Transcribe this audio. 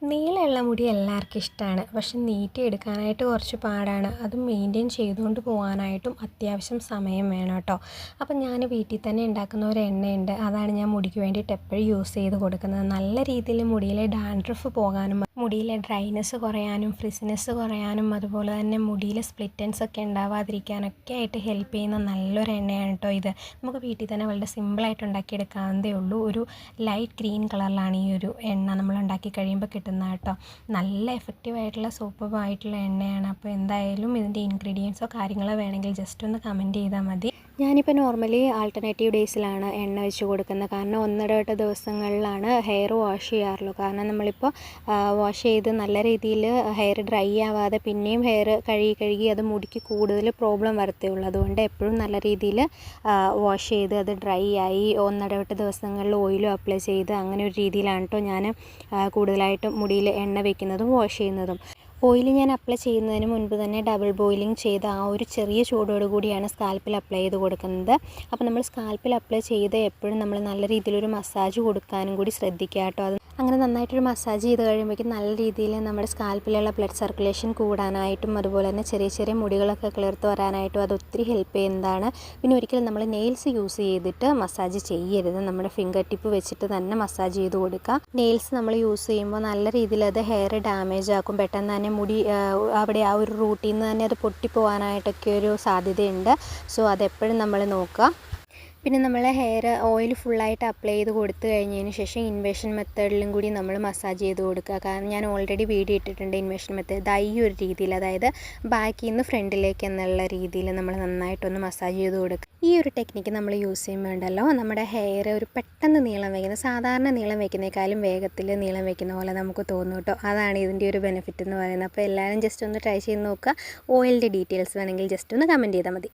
നീളമുള്ള മുടി എല്ലാവർക്കും ഇഷ്ടമാണ്. പക്ഷെ നീട്ടിയെടുക്കാനായിട്ട് കുറച്ച് പാടാണ്. അത് മെയിൻറ്റെയിൻ ചെയ്തുകൊണ്ട് പോകാനായിട്ടും അത്യാവശ്യം സമയം വേണം കേട്ടോ. അപ്പം ഞാൻ വീട്ടിൽ തന്നെ ഉണ്ടാക്കുന്ന ഒരു എണ്ണയുണ്ട്. അതാണ് ഞാൻ മുടിക്ക് വേണ്ടിയിട്ട് എപ്പോഴും യൂസ് ചെയ്ത് കൊടുക്കുന്നത്. നല്ല രീതിയിൽ മുടിയിലെ ഡാൻഡ്രഫ് പോകാനും മുടിയിലെ ഡ്രൈനെസ് കുറയാനും ഫ്രിസിനെസ് കുറയാനും അതുപോലെ തന്നെ മുടിയിലെ സ്പ്ലിറ്റ് എൻഡ്സ് ഒക്കെ ഉണ്ടാവാതിരിക്കാനൊക്കെ ആയിട്ട് ഹെൽപ്പ് ചെയ്യുന്ന നല്ലൊരു എണ്ണയാണ് കേട്ടോ ഇത്. നമുക്ക് വീട്ടിൽ തന്നെ വളരെ സിമ്പിളായിട്ട് ഉണ്ടാക്കിയെടുക്കാവുന്നതേ ഉള്ളൂ. ഒരു ലൈറ്റ് ഗ്രീൻ കളറിലാണ് ഈ ഒരു എണ്ണ നമ്മൾ ഉണ്ടാക്കി കഴിയുമ്പോൾ കിട്ടുന്നത് കേട്ടോ. നല്ല എഫക്റ്റീവായിട്ടുള്ള സൂപ്പറായിട്ടുള്ള എണ്ണയാണ്. അപ്പോൾ എന്തായാലും ഇതിൻ്റെ ഇൻഗ്രീഡിയൻസോ കാര്യങ്ങളോ വേണമെങ്കിൽ ജസ്റ്റ് ഒന്ന് കമൻറ്റ് ചെയ്താൽ മതി. ഞാനിപ്പോൾ നോർമലി ആൾട്ടർനേറ്റീവ് ഡേയ്സിലാണ് എണ്ണ വെച്ച് കൊടുക്കുന്നത്. കാരണം ഒന്നിടവിട്ട ദിവസങ്ങളിലാണ് ഹെയർ വാഷ് ചെയ്യാറുള്ളൂ. കാരണം നമ്മളിപ്പോൾ വാഷ് ചെയ്ത് നല്ല രീതിയിൽ ഹെയർ ഡ്രൈ ആവാതെ പിന്നെയും ഹെയർ കഴുകി അത് മുടിക്ക് കൂടുതൽ പ്രോബ്ലം വരത്തേ ഉള്ളൂ. അതുകൊണ്ട് എപ്പോഴും നല്ല രീതിയിൽ വാഷ് ചെയ്ത് അത് ഡ്രൈ ആയി ഒന്നിടവിട്ട ദിവസങ്ങളിൽ ഓയിലും അപ്ലൈ ചെയ്ത് അങ്ങനെ ഒരു രീതിയിലാണ് കേട്ടോ ഞാൻ കൂടുതലായിട്ടും മുടിയിൽ എണ്ണ വയ്ക്കുന്നതും വാഷ് ചെയ്യുന്നതും. ഓയിൽ ഞാൻ അപ്ലൈ ചെയ്യുന്നതിന് മുൻപ് തന്നെ ഡബിൾ ബോയിലിംഗ് ചെയ്ത് ആ ഒരു ചെറിയ ചൂടോട് കൂടിയാണ് സ്കാൽപ്പിൽ അപ്ലൈ ചെയ്ത് കൊടുക്കുന്നത്. അപ്പോൾ നമ്മൾ സ്കാൽപ്പിൽ അപ്ലൈ ചെയ്ത് എപ്പോഴും നമ്മൾ നല്ല രീതിയിലൊരു മസാജ് കൊടുക്കാനും കൂടി ശ്രദ്ധിക്കുക കേട്ടോ. അത് അങ്ങനെ നന്നായിട്ടൊരു മസാജ് ചെയ്ത് കഴിയുമ്പോഴേക്കും നല്ല രീതിയിൽ നമ്മുടെ സ്കാൽപ്പിലുള്ള ബ്ലഡ് സർക്കുലേഷൻ കൂടാനായിട്ടും അതുപോലെ തന്നെ ചെറിയ ചെറിയ മുടികളൊക്കെ കിളിർത്ത് വരാനായിട്ടും അത് ഒത്തിരി ഹെൽപ്പ് ചെയ്യുന്നതാണ്. പിന്നെ ഒരിക്കലും നമ്മൾ നെയിൽസ് യൂസ് ചെയ്തിട്ട് മസാജ് ചെയ്യരുത്. നമ്മുടെ ഫിംഗർ ടിപ്പ് വെച്ചിട്ട് തന്നെ മസാജ് ചെയ്ത് കൊടുക്കുക. നെയിൽസ് നമ്മൾ യൂസ് ചെയ്യുമ്പോൾ നല്ല രീതിയിൽ അത് ഹെയർ ഡാമേജ് ആക്കും. പെട്ടെന്ന് തന്നെ മുടി അവിടെ ആ ഒരു റൂട്ടിൽ നിന്ന് തന്നെ അത് പൊട്ടിപ്പോകാനായിട്ടൊക്കെ ഒരു സാധ്യതയുണ്ട്. സോ അതെപ്പോഴും നമ്മൾ നോക്കുക. പിന്നെ നമ്മൾ ഹെയർ ഓയിൽ ഫുള്ളായിട്ട് അപ്ലൈ ചെയ്ത് കൊടുത്തു കഴിഞ്ഞതിന് ശേഷം ഇൻവേഷൻ മെത്തേഡിലും കൂടി നമ്മൾ മസാജ് ചെയ്ത് കൊടുക്കുക. കാരണം ഞാൻ ഓൾറെഡി വീഡിയോ ഇട്ടിട്ടുണ്ട് ഇൻവേഷൻ മെത്തേഡ്. ഈ ഒരു രീതിയിൽ, അതായത് ബാക്കിൽ നിന്ന് ഫ്രണ്ടിലേക്ക് എന്നുള്ള രീതിയിൽ നമ്മൾ നന്നായിട്ടൊന്ന് മസാജ് ചെയ്ത് കൊടുക്കുക. ഈ ഒരു ടെക്നിക്ക് നമ്മൾ യൂസ് ചെയ്യുമ്പോൾ ഉണ്ടല്ലോ നമ്മുടെ ഹെയർ ഒരു പെട്ടെന്ന് നീളം വയ്ക്കുന്നത്, സാധാരണ നീളം വയ്ക്കുന്നതിനേക്കാളും വേഗത്തിൽ നീളം വയ്ക്കുന്ന പോലെ നമുക്ക് തോന്നും കേട്ടോ. അതാണ് ഇതിൻ്റെ ഒരു ബെനിഫിറ്റ് എന്ന് പറയുന്നത്. അപ്പോൾ എല്ലാവരും ജസ്റ്റ് ഒന്ന് ട്രൈ ചെയ്ത് നോക്കുക. ഓയിലിൻ്റെ ഡീറ്റെയിൽസ് വേണമെങ്കിൽ ജസ്റ്റ് ഒന്ന് കമൻറ്റ് ചെയ്താൽ മതി.